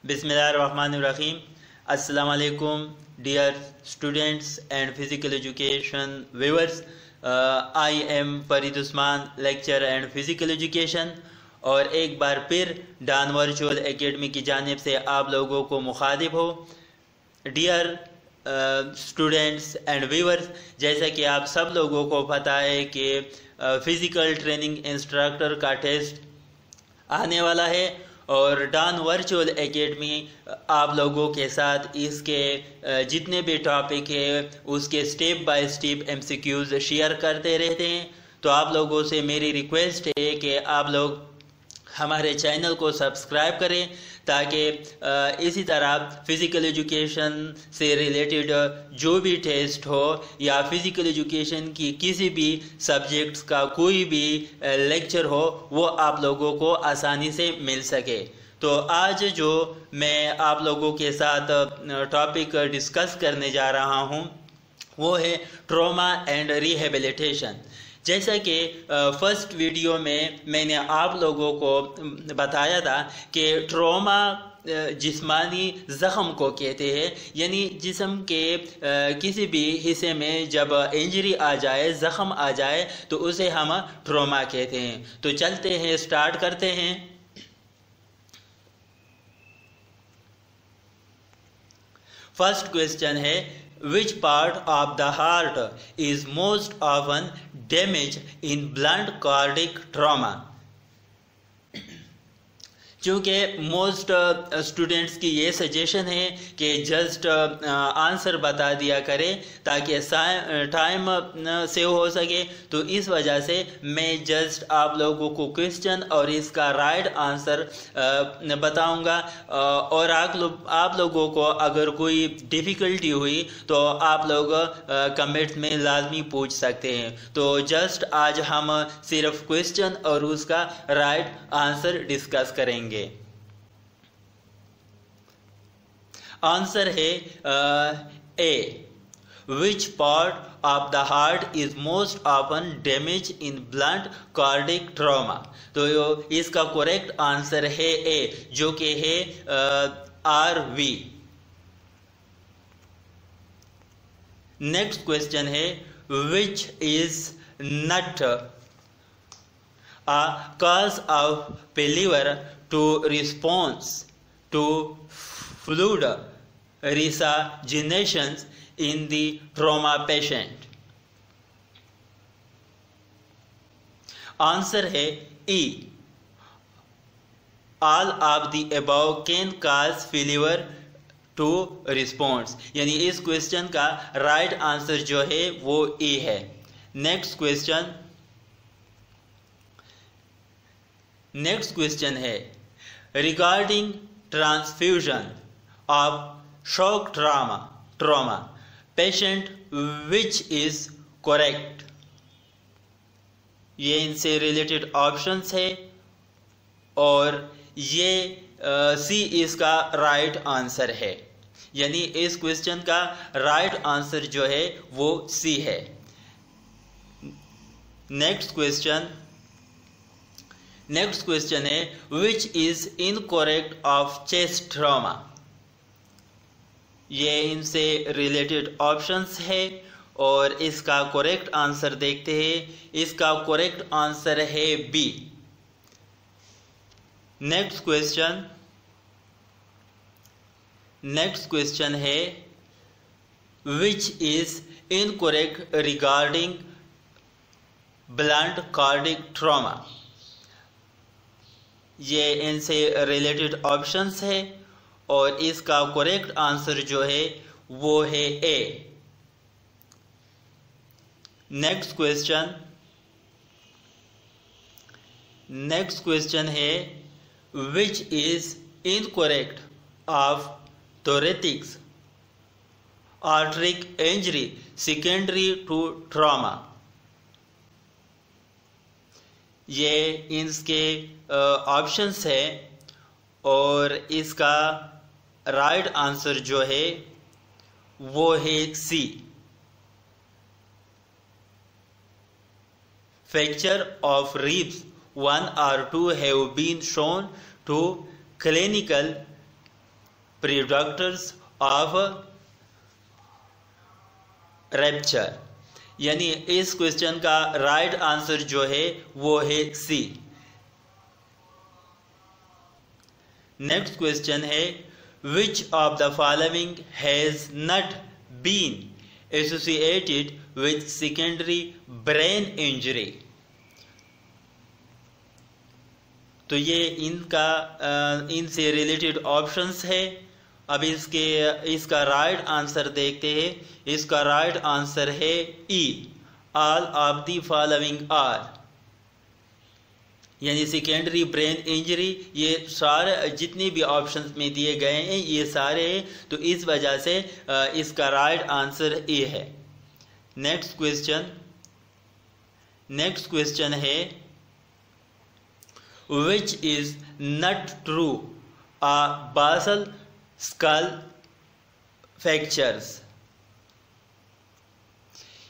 बिस्मिल्लाहिर्रहमानिर्रहीम। अस्सलाम वालेकुम dear students and physical education viewers. I am Farid Usman, lecture and physical education, और एक बार फिर डान वर्चुअल एकेडमी की जानिब से आप लोगों को मुखातिब हो। डियर स्टूडेंट्स एंड व्यूअर्स, जैसा कि आप सब लोगों को पता है कि फ़िज़िकल ट्रेनिंग इंस्ट्रक्टर का टेस्ट आने वाला है और डान वर्चुअल एकेडमी आप लोगों के साथ इसके जितने भी टॉपिक है उसके step by step MCQs share करते रहते हैं। तो आप लोगों से मेरी रिक्वेस्ट है कि आप लोग हमारे चैनल को सब्सक्राइब करें ताकि इसी तरह फ़िज़िकल एजुकेशन से रिलेटेड जो भी टेस्ट हो या फ़िज़िकल एजुकेशन की किसी भी सब्जेक्ट्स का कोई भी लेक्चर हो वो आप लोगों को आसानी से मिल सके। तो आज जो मैं आप लोगों के साथ टॉपिक डिस्कस करने जा रहा हूँ वो है ट्रॉमा एंड रिहेबिलिटेशन। जैसा कि फर्स्ट वीडियो में मैंने आप लोगों को बताया था कि ट्रॉमा जिस्मानी ज़ख़म को कहते हैं, यानी जिस्म के किसी भी हिस्से में जब इंजरी आ जाए, ज़ख़म आ जाए तो उसे हम ट्रॉमा कहते हैं। तो चलते हैं, स्टार्ट करते हैं। फर्स्ट क्वेश्चन है, which part of the heart is most often damaged in blunt cardiac trauma? चूँकि मोस्ट स्टूडेंट्स की ये सजेशन है कि जस्ट आंसर बता दिया करें ताकि टाइम सेव हो सके, तो इस वजह से मैं जस्ट आप लोगों को क्वेश्चन और इसका राइट आंसर बताऊंगा। और आप लोगों को अगर कोई डिफ़िकल्टी हुई तो आप लोग कमेंट में लाजमी पूछ सकते हैं। तो जस्ट आज हम सिर्फ क्वेश्चन और उसका राइट आंसर डिस्कस करेंगे। आंसर है ए, which part of the heart is most often damaged in blunt cardiac trauma? तो इसका करेक्ट आंसर है ए, जो कि है RV। नेक्स्ट क्वेश्चन है, which is not a cause of failure to response to fluid resuscitation in the trauma patient? Answer है E, all of the above can cause failure to response, यानी इस question का right answer जो है वो E है। Next question है, regarding transfusion of shock trauma patient which is correct? ये इनसे रिलेटेड ऑप्शंस है और ये सी इसका राइट आंसर है, यानी इस क्वेश्चन का राइट आंसर जो है वो सी है। नेक्स्ट क्वेश्चन है, which is incorrect of chest trauma? ये इनसे रिलेटेड ऑप्शंस है और इसका करेक्ट आंसर देखते हैं। इसका करेक्ट आंसर है बी। नेक्स्ट क्वेश्चन है, which is incorrect regarding blunt cardiac trauma? ये इनसे रिलेटेड ऑप्शंस है और इसका करेक्ट आंसर जो है वो है ए। नेक्स्ट क्वेश्चन है, which is incorrect of thoracic aortic injury secondary to trauma? ये इनके ऑप्शंस है और इसका राइट आंसर जो है वो है C. Fracture of ribs 1 or 2 have been shown to clinical products of rupture. यानी इस क्वेश्चन का राइट आंसर जो है वो है सी। नेक्स्ट क्वेश्चन है which of the following has not been associated with secondary brain injury. तो ये इनसे रिलेटेड ऑप्शंस है। अब इसका राइट आंसर देखते हैं। इसका राइट आंसर है E, all of the following are. यानी सेकेंडरी ब्रेन इंजरी, ये सारे जितने भी ऑप्शंस में दिए गए हैं ये सारे हैं, तो इस वजह से इसका राइट आंसर ए है। नेक्स्ट क्वेश्चन है which is not true a basal skull fractures.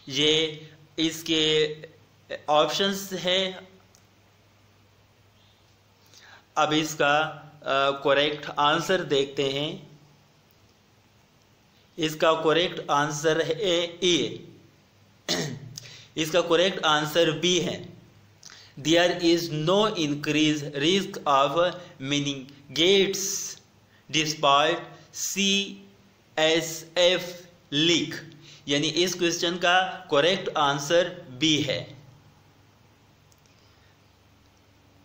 ये इसके ऑप्शंस है। अब इसका करेक्ट आंसर देखते हैं। इसका करेक्ट आंसर है ए। इसका करेक्ट आंसर बी है। There is no increase risk of meningitis despite CSF leak. यानी इस क्वेश्चन का करेक्ट आंसर बी है।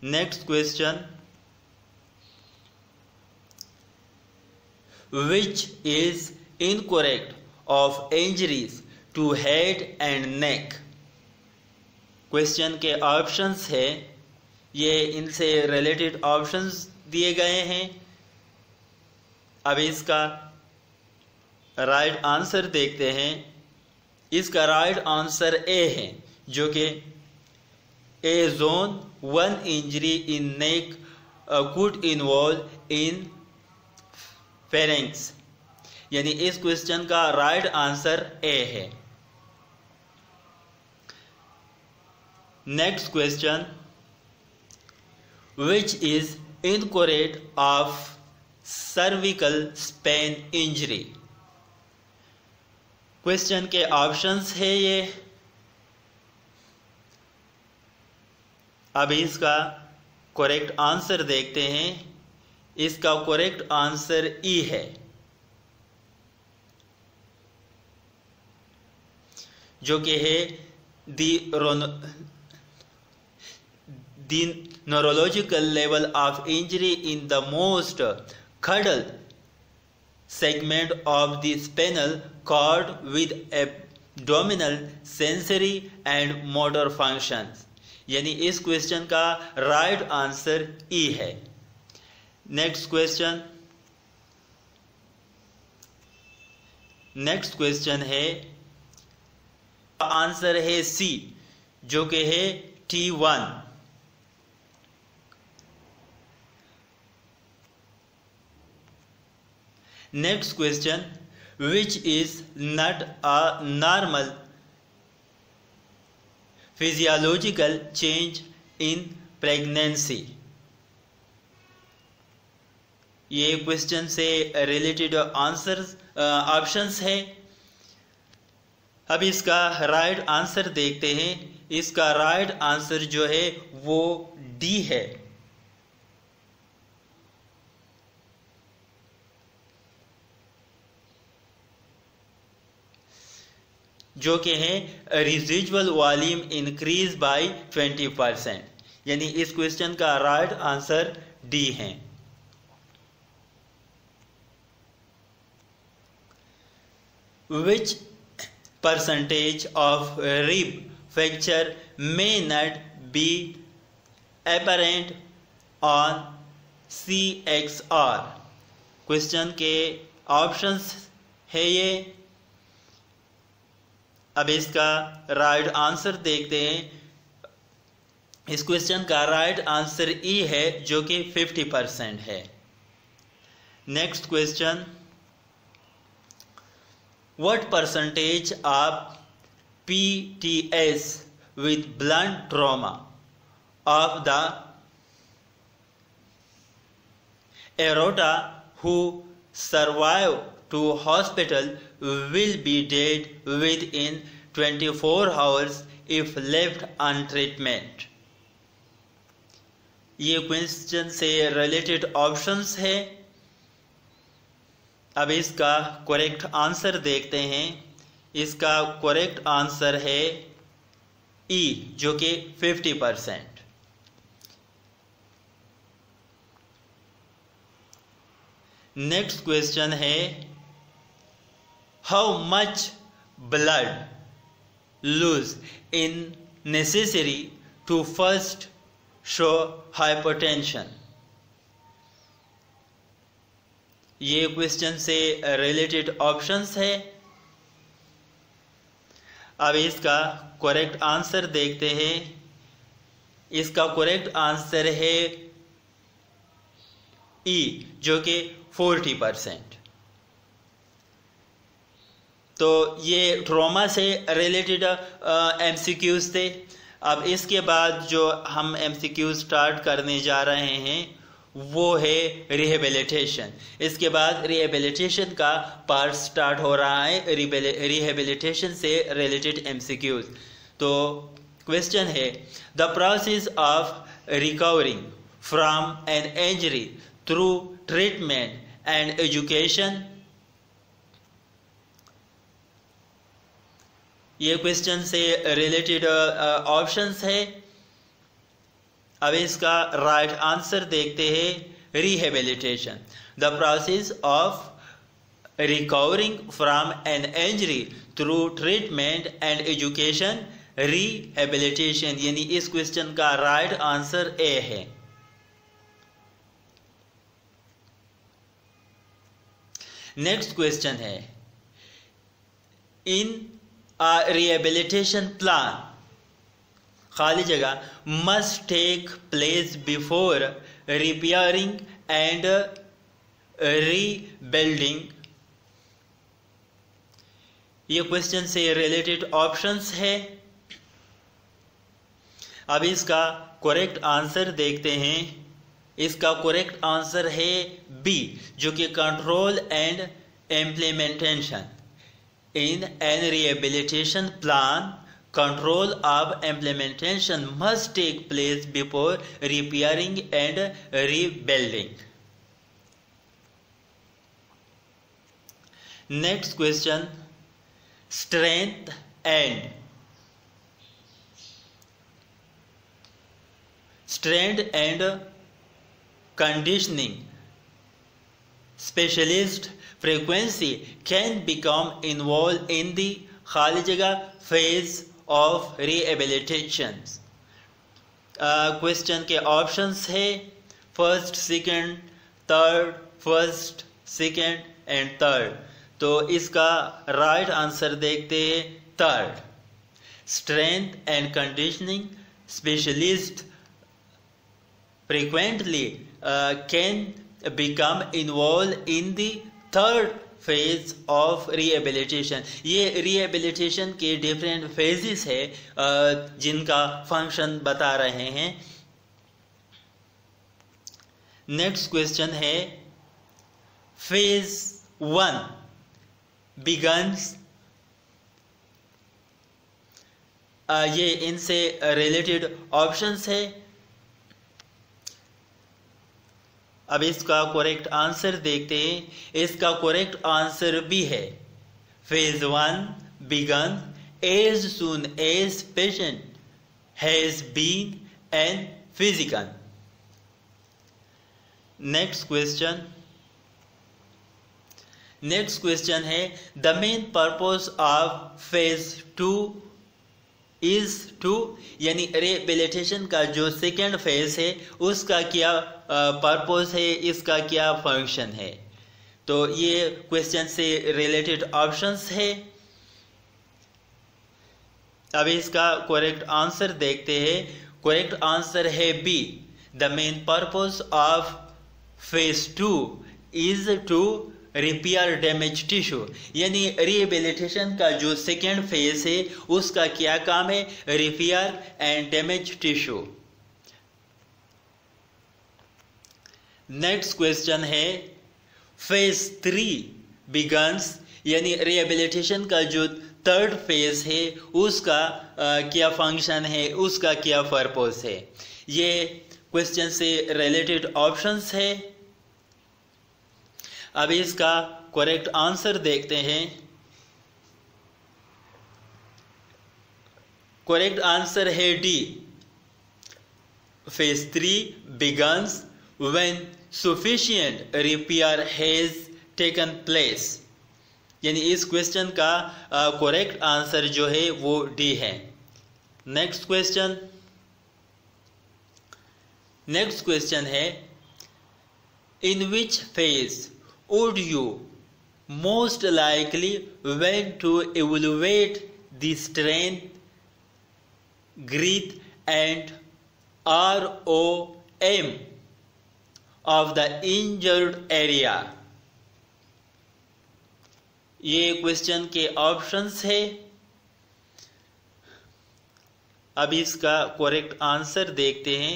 Next question which is incorrect of injuries to head and neck। Question के options है, ये इनसे रिलेटेड ऑप्शंस दिए गए हैं। अब इसका राइट आंसर देखते हैं। इसका राइट आंसर ए है, जो कि A zone 1 injury in neck could involve in pharynx. यानी इस क्वेश्चन का राइट आंसर ए है। Next question which is incorrect of cervical spine injury. Question के ऑप्शंस है ये। अब इसका करेक्ट आंसर देखते हैं। इसका करेक्ट आंसर ई है, जो कि है the neurological level of injury in the most caudal segment of the spinal cord with abdominal sensory and motor functions। यानी इस क्वेश्चन का राइट आंसर ई है। नेक्स्ट क्वेश्चन है, आंसर है सी, जो कि है T1। Next question which is not a normal physiological change in pregnancy. ये क्वेश्चन से रिलेटेड आंसर्स ऑप्शंस है। अब इसका राइट आंसर देखते हैं। इसका राइट आंसर जो है वो डी है, जो कि है रेजिडुअल वॉल्यूम इंक्रीज बाय 20%। यानी इस क्वेश्चन का राइट आंसर डी है। Which percentage of rib fracture may not be apparent on CXR। Question के ऑप्शंस है ये। अब इसका राइट आंसर देखते हैं। इस क्वेश्चन का राइट आंसर ई है, जो कि 50% है। Next question, what percentage of PTS with blunt trauma of the aorta who survive to hospital will be dead within 24 hours if left untreatment। ये क्वेश्चन से रिलेटेड ऑप्शंस है। अब इसका करेक्ट आंसर देखते हैं। इसका करेक्ट आंसर है ई, जो कि 50%। नेक्स्ट क्वेश्चन है, how much blood lose in necessary to first show hypertension. ये क्वेश्चन से रिलेटेड ऑप्शंस है। अब इसका करेक्ट आंसर देखते हैं। इसका करेक्ट आंसर है ई, जो कि 40%। तो ये ट्रॉमा से रिलेटेड एमसीक्यूज थे। अब इसके बाद जो हम एमसीक्यू स्टार्ट करने जा रहे हैं वो है रिहेबिलिटेशन। इसके बाद रिहेबिलिटेशन का पार्ट स्टार्ट हो रहा है, रिहेबिलिटेशन से रिलेटेड एमसीक्यूज। तो क्वेश्चन है, the process of recovering from an injury through treatment and education. ये क्वेश्चन से रिलेटेड ऑप्शंस है। अब इसका राइट आंसर देखते हैं, rehabilitation. The process of recovering from an injury through treatment and education, rehabilitation. यानी इस क्वेश्चन का राइट आंसर ए है। नेक्स्ट क्वेश्चन है, इन a rehabilitation plan, खाली जगह, must take place before repairing and rebuilding। ये क्वेश्चन से रिलेटेड ऑप्शंस है। अब इसका करेक्ट आंसर देखते हैं। इसका करेक्ट आंसर है बी, जो कि control and implementation. In an rehabilitation plan, control of implementation must take place before repairing and rebuilding। Next question, strength and conditioning specialist frequency can become involved in the खाली जगह phase of rehabilitation। Question के options है first, second, third, first, second and third. तो इसका right answer देखते हैं, third. Strength and conditioning specialist frequently can become involved in the third phase of rehabilitation. ये rehabilitation के डिफरेंट फेजेस है जिनका फंक्शन बता रहे हैं। नेक्स्ट क्वेश्चन है, फेज 1 बिगन्स। ये इनसे रिलेटेड ऑप्शंस है। अब इसका करेक्ट आंसर देखते हैं। इसका करेक्ट आंसर भी है, phase 1 begin as soon as patient has been an physical. Next question है, the main purpose of phase 2 is to, यानी रिहेबिलिटेशन का जो सेकेंड फेज है उसका क्या पर्पस है, इसका क्या फंक्शन है। तो ये क्वेश्चन से रिलेटेड ऑप्शंस है। अब इसका करेक्ट आंसर देखते हैं। करेक्ट आंसर है B, the main purpose of phase 2 is to repair damage tissue, यानी रिहेबिलिटेशन का जो सेकेंड फेज है उसका क्या काम है, repair and damage tissue. Next question है, फेज 3 बिगन्स, यानी रिहेबिलिटेशन का जो थर्ड फेज है उसका क्या फंक्शन है, उसका क्या पर्पस है। ये क्वेश्चन से रिलेटेड ऑप्शंस है। अब इसका करेक्ट आंसर देखते हैं। करेक्ट आंसर है D, phase 3 begins when sufficient repair has taken place, यानी इस क्वेश्चन का करेक्ट आंसर जो है वो डी है। नेक्स्ट क्वेश्चन है, in which phase would you most likely want to evaluate the strength, girth and ROM of the injured area। ये question के ऑप्शंस है। अब इसका करेक्ट आंसर देखते हैं।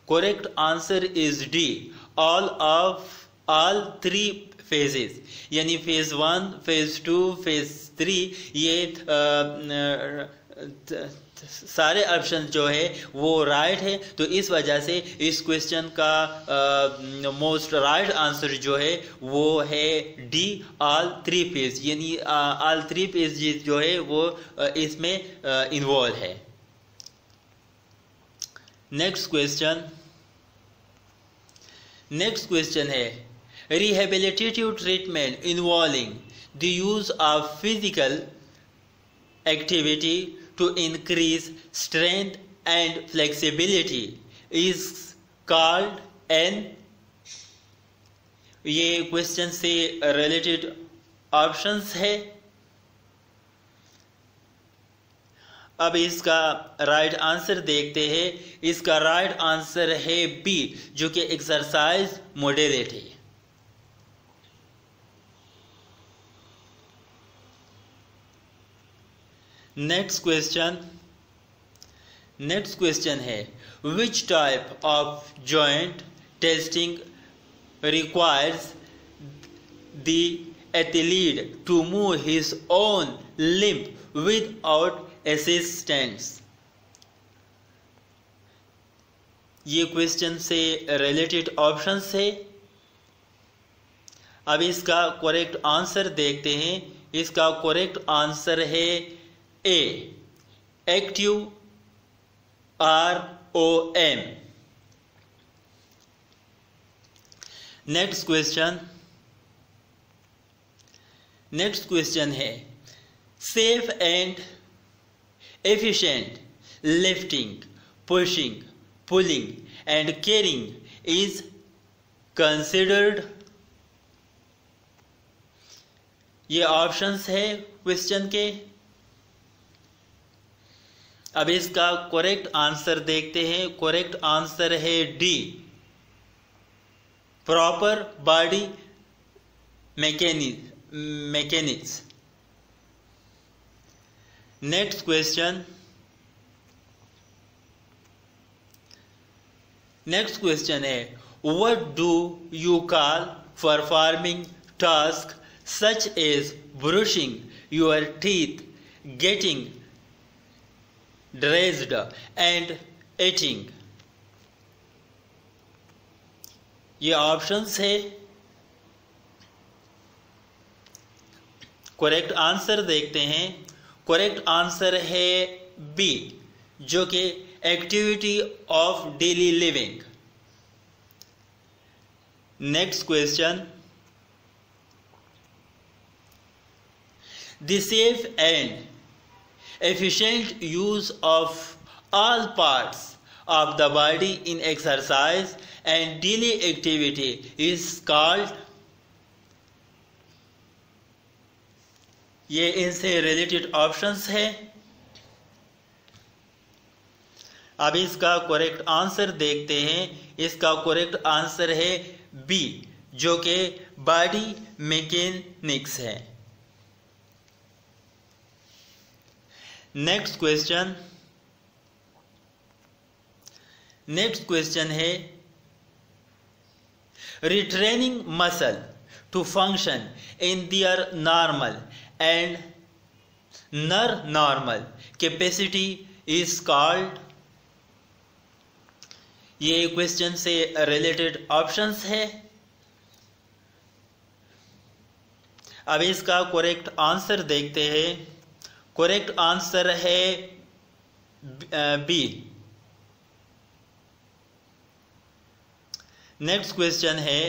Correct answer is D, all 3 phases, यानी phase 1, phase 2, phase 3, ये सारे ऑप्शन जो है वो राइट है। तो इस वजह से इस क्वेश्चन का मोस्ट राइट आंसर जो है वो है डी, ऑल 3 फेज, यानी ऑल 3 फेज जो है वो इसमें इन्वॉल्व है। नेक्स्ट क्वेश्चन है, rehabilitative treatment involving the use of physical activity to increase strength and flexibility is called an, ये क्वेश्चन से रिलेटेड ऑप्शंस है। अब इसका राइट आंसर देखते हैं। इसका राइट आंसर है बी, जो कि एक्सरसाइज मोडेलिटी। नेक्स्ट क्वेश्चन है, which type of joint testing requires the athlete to move his own limb without assistance. ये क्वेश्चन से रिलेटेड ऑप्शंस है। अब इसका करेक्ट आंसर देखते हैं। इसका करेक्ट आंसर है A, active ROM। Next question है, safe and efficient lifting, pushing, pulling and carrying is considered. ये ऑप्शंस है क्वेश्चन के। अब इसका करेक्ट आंसर देखते हैं। करेक्ट आंसर है D, proper body mechanics. Next question है, what do you call performing task such as brushing your teeth, getting dressed and eating। ये ऑप्शंस है। करेक्ट आंसर देखते हैं। करेक्ट आंसर है बी, जो कि activity of daily living. Next question, the safe and efficient use of all parts of the body in exercise and daily activity is called। ये इनसे related options है। अब इसका करेक्ट आंसर देखते हैं। इसका करेक्ट आंसर है बी, जो कि बॉडी मैकेनिक्स है। नेक्स्ट क्वेश्चन है, retraining muscle to function in their normal and normal capacity is called। ये क्वेश्चन से रिलेटेड ऑप्शंस है। अब इसका करेक्ट आंसर देखते हैं। करेक्ट आंसर है बी। नेक्स्ट क्वेश्चन है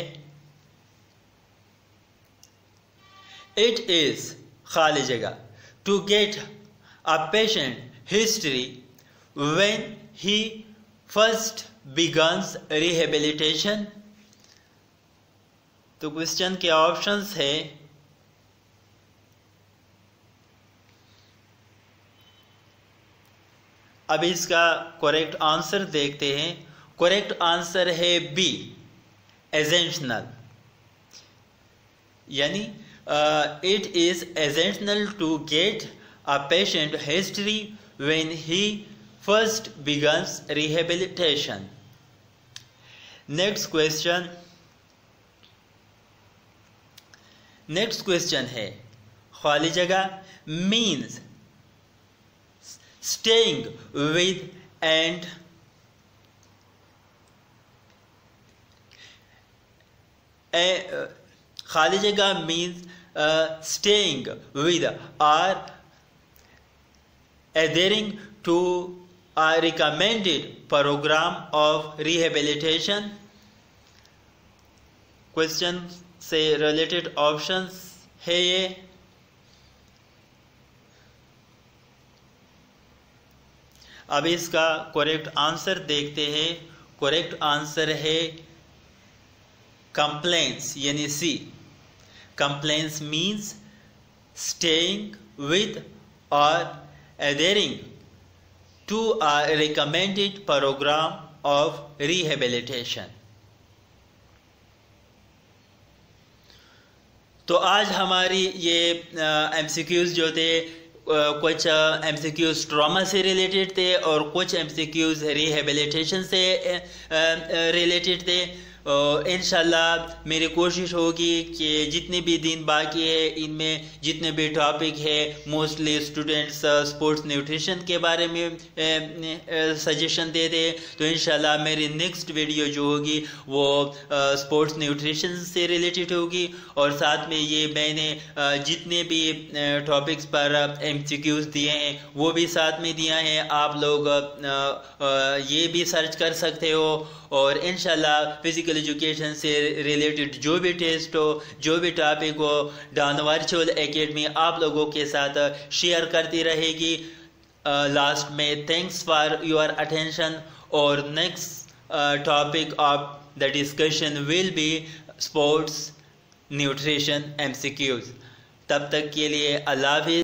इट इज खाली जगह to get a patient history when he first begins rehabilitation. तो क्वेश्चन के ऑप्शंस है अब इसका करेक्ट आंसर देखते हैं। करेक्ट आंसर है बी, एसेंशनल। यानी it is essential to get a patient history when he first begins rehabilitation. Next question है खाली जगह मीन्स staying with and खाली जगह means staying with or adhering to a recommended program of rehabilitation। Question से related options है ये। अब इसका करेक्ट आंसर देखते हैं। करेक्ट आंसर है कंप्लेंट्स, यानी सी। कंप्लेंट्स मीन्स स्टेइंग विद और adhering to a recommended program of rehabilitation। तो आज हमारी ये MCQs जो थे कुछ MCQs ट्रॉमा से रिलेटेड थे और कुछ MCQs रिहेबिलिटेशन से रिलेटेड थे। इंशाल्लाह मेरी कोशिश होगी कि जितने भी दिन बाकी है इनमें जितने भी टॉपिक है मोस्टली स्टूडेंट्स स्पोर्ट्स न्यूट्रिशन के बारे में सजेशन दे दे। तो इंशाल्लाह मेरी नेक्स्ट वीडियो जो होगी वो स्पोर्ट्स न्यूट्रिशन से रिलेटेड होगी और साथ में ये मैंने जितने भी टॉपिक्स पर MCQs दिए हैं वो भी साथ में दिया है। आप लोग ये भी सर्च कर सकते हो और इंशाल्लाह फिजिकल एजुकेशन से रिलेटेड जो भी टेस्ट हो जो भी टॉपिक हो डॉन वर्चुअल एकेडमी आप लोगों के साथ शेयर करती रहेगी। लास्ट में थैंक्स फॉर योर अटेंशन और next topic of the discussion will be sports nutrition MCQs। तब तक के लिए अल्लाह हाफिज़।